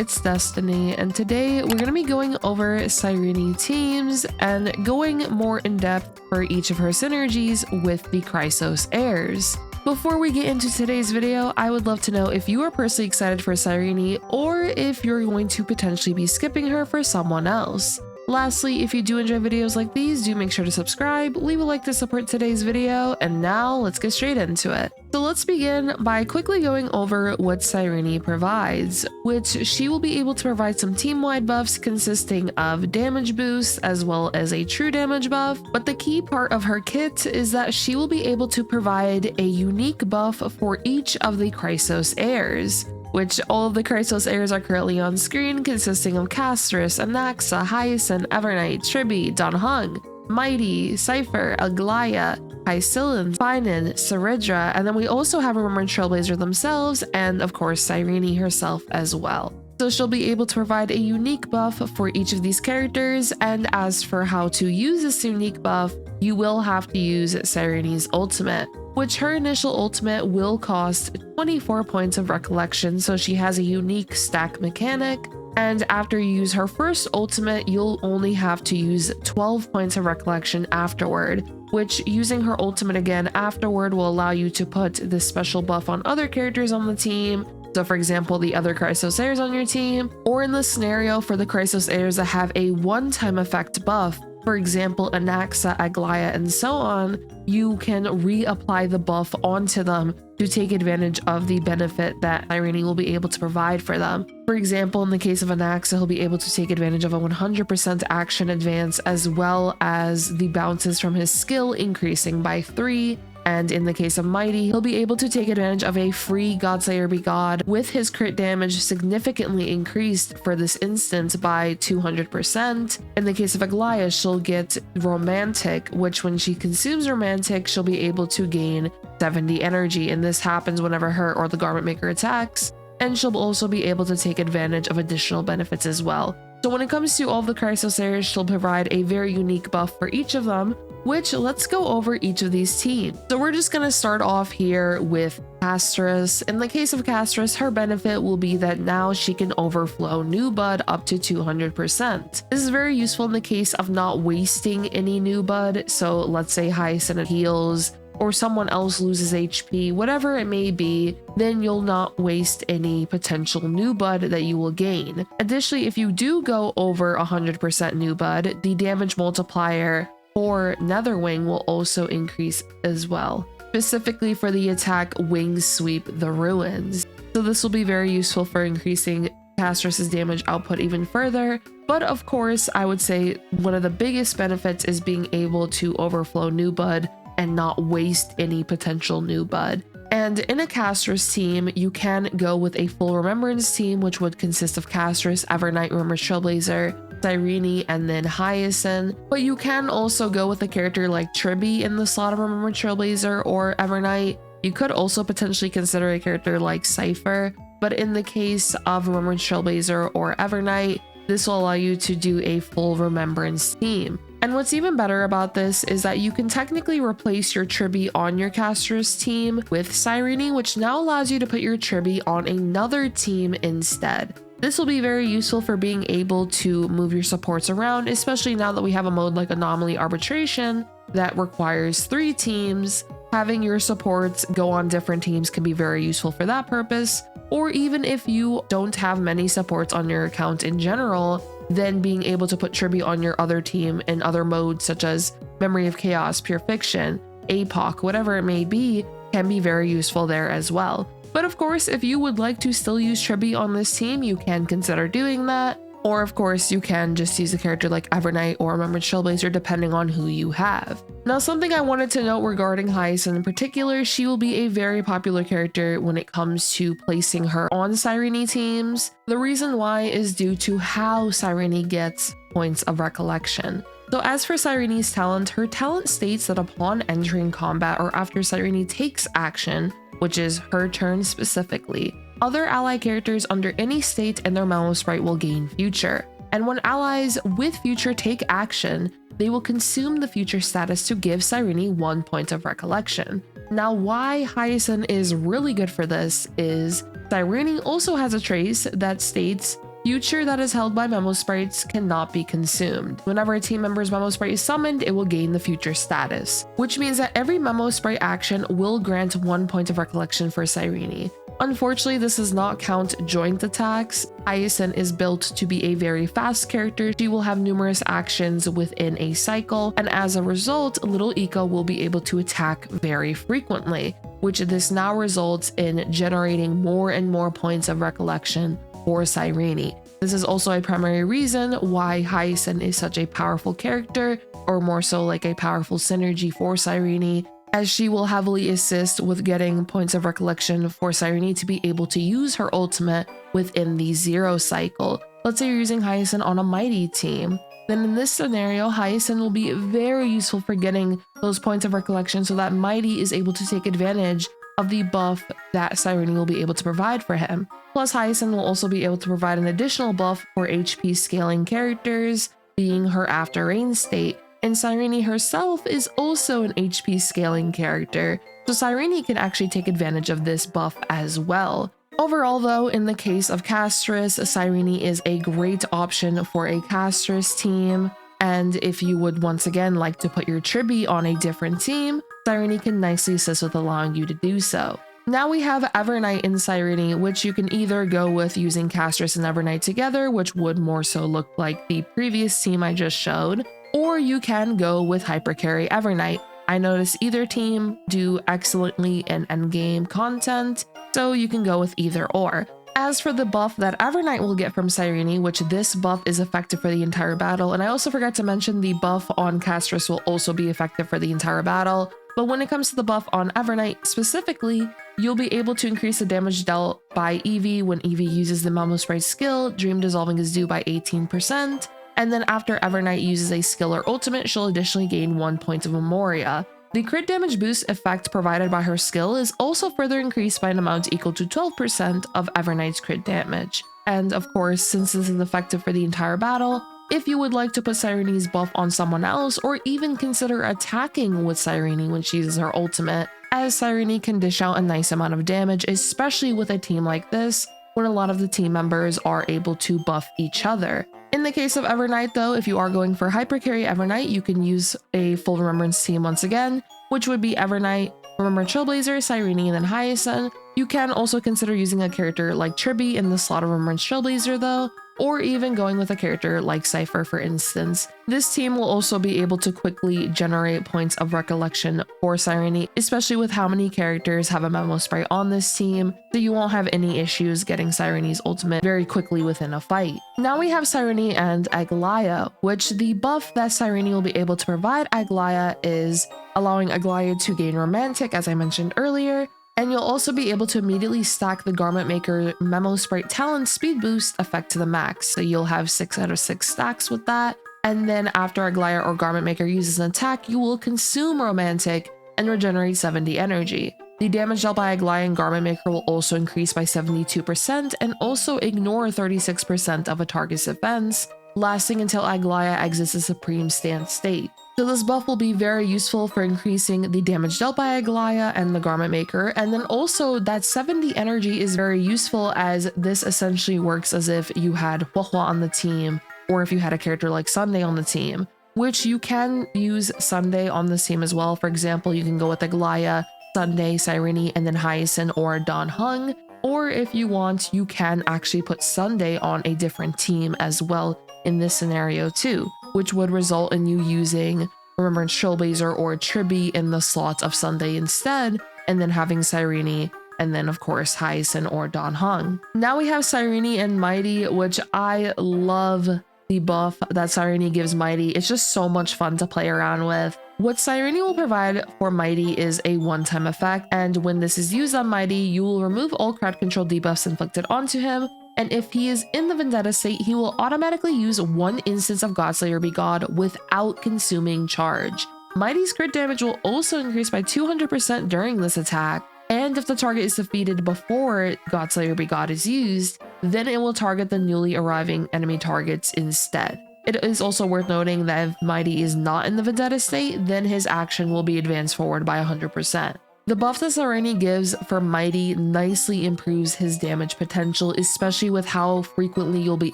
it's Destiny, and today we're going to be going over Cyrene teams and going more in depth for each of her synergies with the Chrysos Heirs. Before we get into today's video, I would love to know if you are personally excited for Cyrene or if you're going to potentially be skipping her for someone else. Lastly, if you do enjoy videos like these, do make sure to subscribe, leave a like to support today's video, and now let's get straight into it. So let's begin by quickly going over what Cyrene provides, which she will be able to provide some team-wide buffs consisting of damage boosts as well as a true damage buff, but the key part of her kit is that she will be able to provide a unique buff for each of the Chrysos Heirs, which all of the Chrysos Heirs are currently on screen, consisting of Castorice, Anaxa, Hyacine, Evernight, Tribi, Donhung, Mighty, Cypher, Aglaea, Hyacine, Phainon, Synergies, and then we also have Remembrance Trailblazer themselves, and of course Cyrene herself as well. So she'll be able to provide a unique buff for each of these characters, and as for how to use this unique buff, you will have to use Cyrene's ultimate, which her initial ultimate will cost 24 points of recollection, so she has a unique stack mechanic. And after you use her first ultimate, you'll only have to use 12 points of recollection afterward, which using her ultimate again afterward will allow you to put this special buff on other characters on the team. So for example, the other Chrysos Heirs on your team, or in the scenario for the Chrysos Heirs that have a one-time effect buff, for example, Anaxa, Aglaea, and so on, you can reapply the buff onto them to take advantage of the benefit that Cyrene will be able to provide for them. For example, in the case of Anaxa, he'll be able to take advantage of a 100% action advance as well as the bounces from his skill increasing by 3. And in the case of Mighty, he'll be able to take advantage of a free Godslayer Be God with his crit damage significantly increased for this instance by 200%. In the case of Aglaea, she'll get Romantic, which when she consumes Romantic, she'll be able to gain 70 energy, and this happens whenever her or the Garment Maker attacks. And she'll also be able to take advantage of additional benefits as well. So when it comes to all of the Chrysos Heirs, she'll provide a very unique buff for each of them, which let's go over each of these teams. So we're just going to start off here with Castorice. In the case of Castorice, her benefit will be that now she can overflow new bud up to 200%. This is very useful in the case of not wasting any new bud. So let's say Hyacine heals or someone else loses HP, whatever it may be, then you'll not waste any potential new bud that you will gain. Additionally, if you do go over 100% new bud, the damage multiplier for Netherwing will also increase as well, specifically for the attack Wing Sweep the Ruins. So this will be very useful for increasing Castorice's damage output even further. But of course, I would say one of the biggest benefits is being able to overflow new bud and not waste any potential new bud. And in a Castorice team, you can go with a full Remembrance team, which would consist of Castorice, Evernight, Remembrance Trailblazer, Cyrene, and then Hyacine. But you can also go with a character like Tribi in the slot of Remembrance Trailblazer or Evernight. You could also potentially consider a character like Cypher, but in the case of Remembrance Trailblazer or Evernight, this will allow you to do a full Remembrance team. And what's even better about this is that you can technically replace your Tribi on your Castorice team with Cyrene, which now allows you to put your Tribi on another team instead. This will be very useful for being able to move your supports around, especially now that we have a mode like Anomaly Arbitration that requires 3 teams. Having your supports go on different teams can be very useful for that purpose. Or even if you don't have many supports on your account in general, then being able to put Tribi on your other team in other modes such as Memory of Chaos, Pure Fiction, APOC, whatever it may be, can be very useful there as well. But of course, if you would like to still use Tribi on this team, you can consider doing that. Or of course, you can just use a character like Evernight or Remembrance Trailblazer depending on who you have. Now, something I wanted to note regarding Hyacine in particular, she will be a very popular character when it comes to placing her on Cyrene teams. The reason why is due to how Cyrene gets points of recollection. So as for Cyrene's talent, her talent states that upon entering combat or after Cyrene takes action, which is her turn specifically, other ally characters under any state in their Mallow Sprite will gain Future. And when allies with Future take action, they will consume the Future status to give Cyrene 1 point of recollection. Now, why Hyacine is really good for this is Cyrene also has a trace that states future that is held by memo sprites cannot be consumed. Whenever a team member's memo sprite is summoned, it will gain the future status, which means that every memo sprite action will grant 1 point of recollection for Cyrene. Unfortunately, this does not count joint attacks. Hyacine is built to be a very fast character. She will have numerous actions within a cycle, and as a result, Little Ika will be able to attack very frequently, which this now results in generating more and more points of recollection for Cyrene. This is also a primary reason why Hyacine is such a powerful character, or more so like a powerful synergy for Cyrene, as she will heavily assist with getting points of recollection for Cyrene to be able to use her ultimate within the 0 cycle. Let's say you're using Hyacine on a Mighty team. Then in this scenario, Hyacine will be very useful for getting those points of recollection so that Mighty is able to take advantage of the buff that Cyrene will be able to provide for him. Plus, Hyacine will also be able to provide an additional buff for HP scaling characters, being her After Rain state. And Cyrene herself is also an HP scaling character, so Cyrene can actually take advantage of this buff as well. Overall though, in the case of Castorice, Cyrene is a great option for a Castorice team, and if you would once again like to put your Tribi on a different team, Cyrene can nicely assist with allowing you to do so. Now we have Evernight in Cyrene, which you can either go with using Castorice and Evernight together, which would more so look like the previous team I just showed, or you can go with Hypercarry Evernight. I notice either team do excellently in endgame content, so you can go with either or. As for the buff that Evernight will get from Cyrene, which this buff is effective for the entire battle, and I also forgot to mention the buff on Castorice will also be effective for the entire battle, but when it comes to the buff on Evernight specifically, you'll be able to increase the damage dealt by Eevee when Eevee uses the Memo Sprite skill. Dream Dissolving is due by 18%. And then after Evernight uses a skill or ultimate, she'll additionally gain 1 point of Memoria. The crit damage boost effect provided by her skill is also further increased by an amount equal to 12% of Evernight's crit damage. And of course, since this is effective for the entire battle, if you would like to put Cyrene's buff on someone else, or even consider attacking with Cyrene when she uses her ultimate, as Cyrene can dish out a nice amount of damage, especially with a team like this, when a lot of the team members are able to buff each other. In the case of Evernight though, if you are going for Hypercarry Evernight, you can use a full Remembrance team once again, which would be Evernight, Remembrance Trailblazer, Cyrene, and then Hyacine. You can also consider using a character like Tribi in the slot of Remembrance Trailblazer though, or even going with a character like Cypher for instance. This team will also be able to quickly generate points of recollection for Cyrene, especially with how many characters have a Memo Sprite on this team, so you won't have any issues getting Cyrene's ultimate very quickly within a fight. Now we have Cyrene and Aglaea, which the buff that Cyrene will be able to provide Aglaea is allowing Aglaea to gain Romantic, as I mentioned earlier, and you'll also be able to immediately stack the Garment Maker Memo Sprite Talent Speed Boost effect to the max, so you'll have 6 out of 6 stacks with that. And then after Aglaea or Garment Maker uses an attack, you will consume Romantic and regenerate 70 energy. The damage dealt by Aglaea and Garment Maker will also increase by 72% and also ignore 36% of a target's defense, lasting until Aglaea exits the Supreme Stance state. So this buff will be very useful for increasing the damage dealt by Aglaea and the Garment Maker, and then also that 70 energy is very useful as this essentially works as if you had Huahua on the team, or if you had a character like Sunday on the team, which you can use Sunday on this team as well. For example, you can go with Aglaea, Sunday, Cyrene, and then Hyacine or Dan Heng, or if you want, you can actually put Sunday on a different team as well in this scenario too, which would result in you using Remembrance Trailblazer or Tribi in the slot of Sunday instead, and then having Cyrene, and then of course Hyacine or Dan Heng. Now we have Cyrene and Mighty, which I love the buff that Cyrene gives Mighty. It's just so much fun to play around with. What Cyrene will provide for Mighty is a one-time effect, and when this is used on Mighty, you will remove all crowd control debuffs inflicted onto him, and if he is in the Vendetta state, he will automatically use 1 instance of Godslayer Be God without consuming charge. Mighty's crit damage will also increase by 200% during this attack, and if the target is defeated before Godslayer Be God is used, then it will target the newly arriving enemy targets instead. It is also worth noting that if Mighty is not in the Vendetta state, then his action will be advanced forward by 100%. The buff that Cyrene gives for Mighty nicely improves his damage potential, especially with how frequently you'll be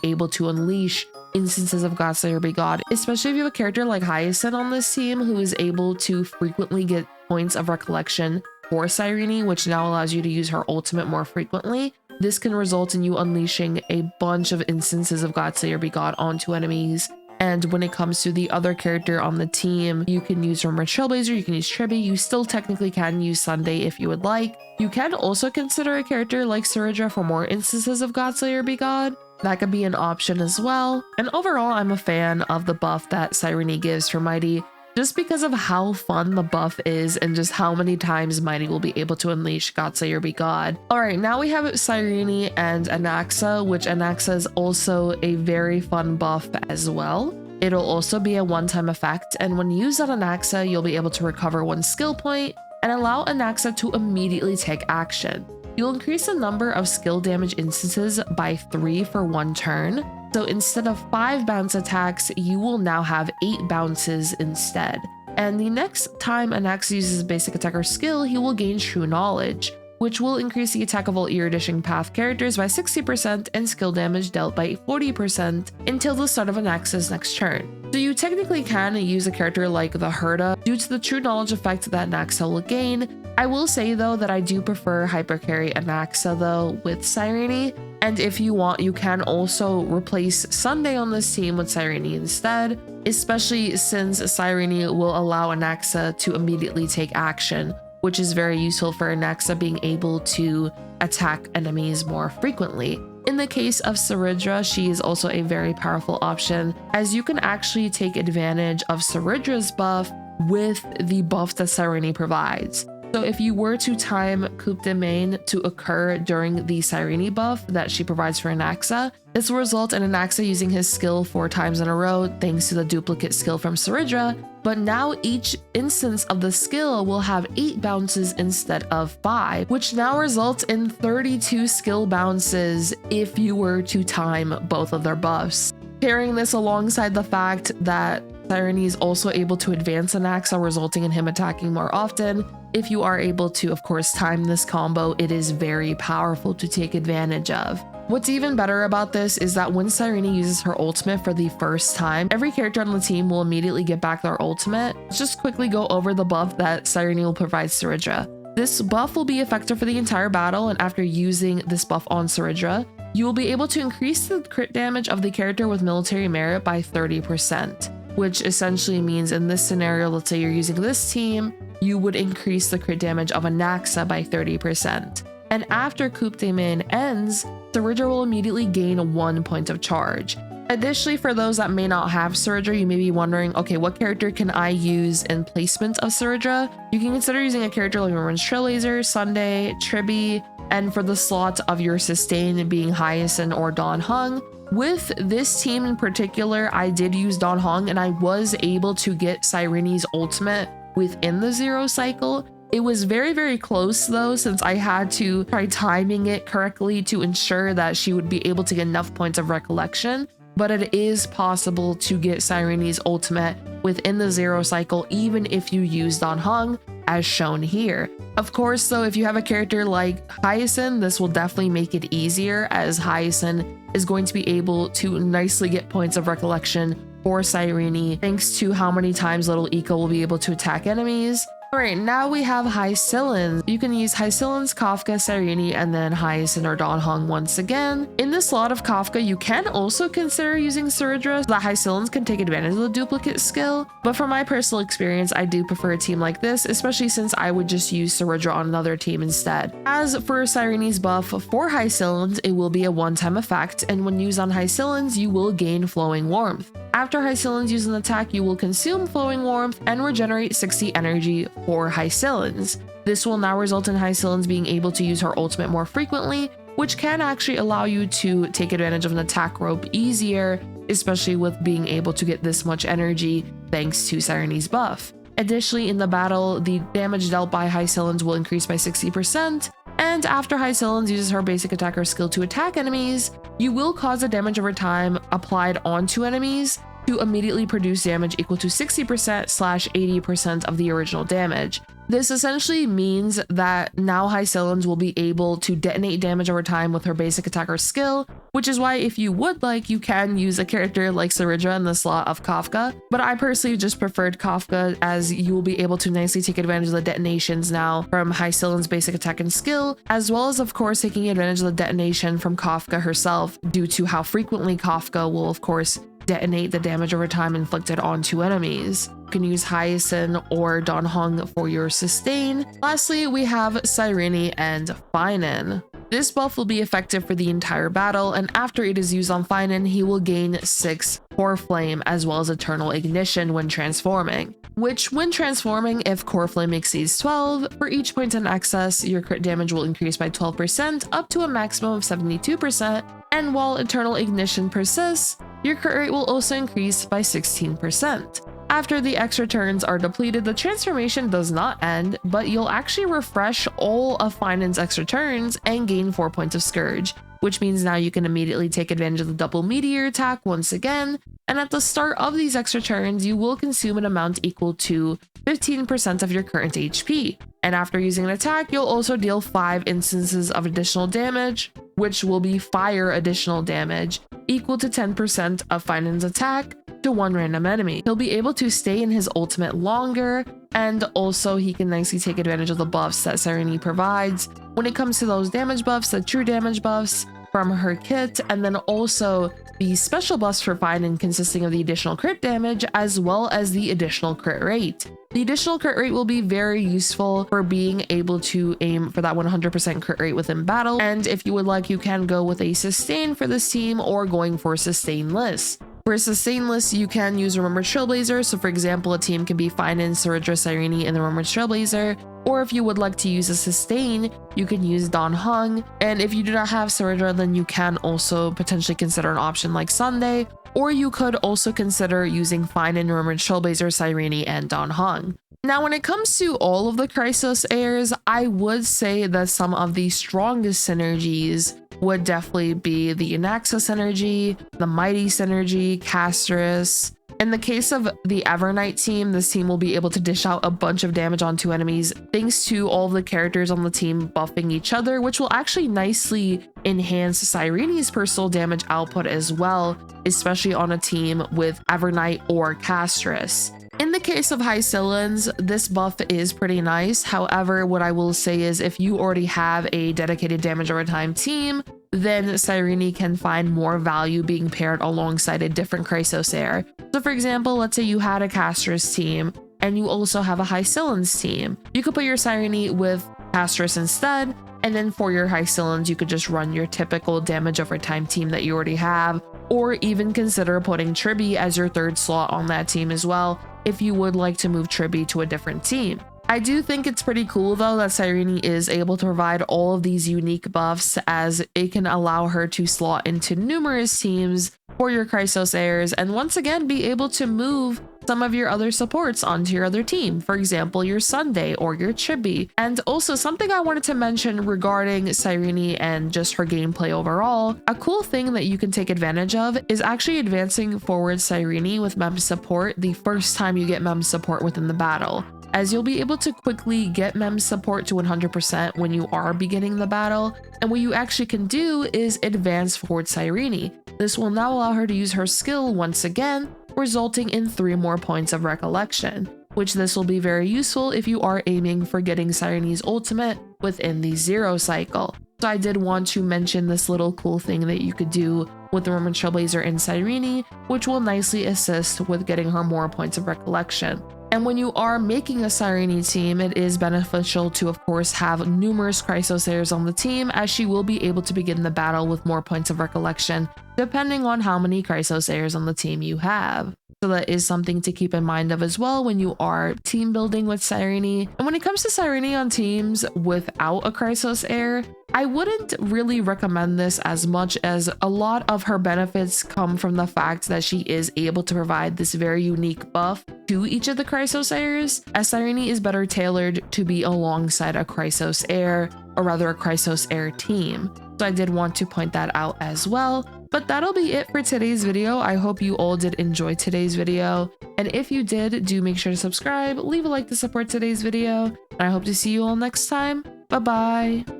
able to unleash instances of Godslayer Be God, especially if you have a character like Hyacine on this team who is able to frequently get points of recollection for Cyrene, which now allows you to use her ultimate more frequently. This can result in you unleashing a bunch of instances of Godslayer Be God onto enemies. And when it comes to the other character on the team, you can use Remembrance Trailblazer, you can use Tribi, you still technically can use Sunday if you would like. You can also consider a character like Synergies for more instances of Godslayer Be God. That could be an option as well. And overall, I'm a fan of the buff that Cyrene gives for Mighty, just because of how fun the buff is and just how many times Mighty will be able to unleash Godslayer Be God. All right, now we have Cyrene and Anaxa, which Anaxa is also a very fun buff as well. It'll also be a one-time effect, and when used on Anaxa, you'll be able to recover 1 skill point and allow Anaxa to immediately take action. You'll increase the number of skill damage instances by 3 for 1 turn. So instead of 5 bounce attacks, you will now have 8 bounces instead. And the next time Anaxa uses basic attack or skill, he will gain True Knowledge, which will increase the attack of all Erudition Path characters by 60% and skill damage dealt by 40% until the start of Anaxa's next turn. So you technically can use a character like the Herda due to the True Knowledge effect that Anaxa will gain. I will say though that I do prefer Hypercarry Anaxa though with Cyrene, and if you want, you can also replace Sunday on this team with Cyrene instead, especially since Cyrene will allow Anaxa to immediately take action, which is very useful for Anaxa being able to attack enemies more frequently. In the case of Synergies, she is also a very powerful option, as you can actually take advantage of Synergies' buff with the buff that Cyrene provides. So if you were to time Coup de Main to occur during the Cyrene buff that she provides for Anaxa, this will result in Anaxa using his skill 4 times in a row thanks to the duplicate skill from Synergies, but now each instance of the skill will have 8 bounces instead of 5, which now results in 32 skill bounces if you were to time both of their buffs. Pairing this alongside the fact that Cyrene is also able to advance Anaxa, resulting in him attacking more often. If you are able to, of course, time this combo, it is very powerful to take advantage of. What's even better about this is that when Cyrene uses her ultimate for the first time, every character on the team will immediately get back their ultimate. Let's just quickly go over the buff that Cyrene will provide Synergies. This buff will be effective for the entire battle, and after using this buff on Synergies, you will be able to increase the crit damage of the character with military merit by 30%. Which essentially means in this scenario, let's say you're using this team, you would increase the crit damage of Anaxa by 30%. And after Coup de Main ends, Synergies will immediately gain 1 point of charge. Additionally, for those that may not have Synergies, you may be wondering, okay, what character can I use in placement of Synergies? You can consider using a character like Remembrance Trailblazer, Sunday, Tribi, and for the slot of your sustain being Hyacine or Dan Heng. With this team in particular, I did use Dan Heng and I was able to get Cyrene's ultimate within the 0 cycle. It was very, very close though, since I had to try timing it correctly to ensure that she would be able to get enough points of recollection. But it is possible to get Cyrene's ultimate within the 0 cycle, even if you use Dan Heng, as shown here. Of course, though, if you have a character like Hyacine, this will definitely make it easier, as Hyacine is going to be able to nicely get points of recollection for Cyrene, thanks to how many times Little Eco will be able to attack enemies. Alright, now we have Hyacine. You can use Hyacine, Kafka, Cyrene, and then Hyacine or Dan Heng once again. In this slot of Kafka, you can also consider using Synergies so that Hyacine can take advantage of the duplicate skill, but from my personal experience, I do prefer a team like this, especially since I would just use Synergies on another team instead. As for Cyrene's buff for Hyacine, it will be a one-time effect, and when used on Hyacine, you will gain Flowing Warmth. After Hyacine uses an attack, you will consume Flowing Warmth and regenerate 60 energy for Hyacine. This will now result in Hyacine being able to use her ultimate more frequently, which can actually allow you to take advantage of an attack rope easier, especially with being able to get this much energy thanks to Cyrene's buff. Additionally, in the battle, the damage dealt by Hyacine will increase by 60%, and after Hyacine uses her basic attacker skill to attack enemies, you will cause the damage over time applied onto enemies to immediately produce damage equal to 60%/80% of the original damage. This essentially means that now Hyacine will be able to detonate damage over time with her basic attack or skill, which is why if you would like, you can use a character like Cyrene in the slot of Kafka, but I personally just preferred Kafka as you will be able to nicely take advantage of the detonations now from Hyacine's basic attack and skill, as well as of course taking advantage of the detonation from Kafka herself due to how frequently Kafka will of course detonate the damage over time inflicted onto enemies. You can use Hyacine or Dan Heng for your sustain. Lastly, we have Cyrene and Phainon. This buff will be effective for the entire battle, and after it is used on Phainon, he will gain 6 Core Flame as well as Eternal Ignition when transforming. Which, when transforming, if Core Flame exceeds 12, for each point in excess, your crit damage will increase by 12% up to a maximum of 72%, and while Eternal Ignition persists, your crit rate will also increase by 16%. After the extra turns are depleted, the transformation does not end, but you'll actually refresh all of Phainon's extra turns and gain 4 points of Scourge, which means now you can immediately take advantage of the double meteor attack once again, and at the start of these extra turns, you will consume an amount equal to 15% of your current HP. And after using an attack, you'll also deal 5 instances of additional damage, which will be fire additional damage, equal to 10% of Phainon's attack to one random enemy. He'll be able to stay in his ultimate longer, and also he can nicely take advantage of the buffs that Cyrene provides when it comes to those damage buffs, the true damage buffs from her kit, and then also the special buffs for Phainon consisting of the additional crit damage as well as the additional crit rate. The additional crit rate will be very useful for being able to aim for that 100% crit rate within battle, and if you would like, you can go with a sustain for this team or going for sustainless. For a sustainless, you can use Remembrance Trailblazer, so for example, a team can be Phainon, Cyrene, Cyrene, and the Remembrance Trailblazer, or if you would like to use a sustain, you can use Dan Heng, and if you do not have Cyrene, then you can also potentially consider an option like Sunday, or you could also consider using Phainon, Remembrance Trailblazer, Cyrene, and Dan Heng. Now, when it comes to all of the Chrysos Heirs, I would say that some of the strongest synergies would definitely be the Anaxa synergy, the Mighty synergy, Castorice. In the case of the Evernight team, this team will be able to dish out a bunch of damage onto enemies thanks to all of the characters on the team buffing each other, which will actually nicely enhance Cyrene's personal damage output as well, especially on a team with Evernight or Castorice. In the case of Hyacine's, this buff is pretty nice. However, what I will say is if you already have a dedicated damage over time team, then Cyrene can find more value being paired alongside a different Chrysos Heir. So for example, let's say you had a Castorice team and you also have a Hyacine's team. You could put your Cyrene with Castorice instead, and then for your Hyacine's, you could just run your typical damage over time team that you already have, or even consider putting Tribi as your third slot on that team as well, if you would like to move Tribi to a different team. I do think it's pretty cool though that Cyrene is able to provide all of these unique buffs, as it can allow her to slot into numerous teams for your Chrysos Heirs and once again be able to move some of your other supports onto your other team, for example your Sunday or your Chibi. And also something I wanted to mention regarding Cyrene and just her gameplay overall, a cool thing that you can take advantage of is actually advancing forward Cyrene with mem support the first time you get mem support within the battle, as you'll be able to quickly get mem support to 100% when you are beginning the battle. And what you actually can do is advance forward Cyrene. This will now allow her to use her skill once again, resulting in 3 more points of recollection, which this will be very useful if you are aiming for getting Cyrene's ultimate within the 0 cycle. So I did want to mention this little cool thing that you could do with the Remembrance Trailblazer and Cyrene, which will nicely assist with getting her more points of recollection. And when you are making a Cyrene team, it is beneficial to, of course, have numerous Chrysos Heirs on the team, as she will be able to begin the battle with more points of recollection, depending on how many Chrysos Heirs on the team you have. So that is something to keep in mind of as well when you are team building with Cyrene. And when it comes to Cyrene on teams without a Chrysos Heir, I wouldn't really recommend this as much, as a lot of her benefits come from the fact that she is able to provide this very unique buff to each of the Chrysos Heirs, as Cyrene is better tailored to be alongside a Chrysos Heir, or rather a Chrysos Heir team. So I did want to point that out as well. But that'll be it for today's video. I hope you all did enjoy today's video. And if you did, do make sure to subscribe, leave a like to support today's video. And I hope to see you all next time. Bye bye.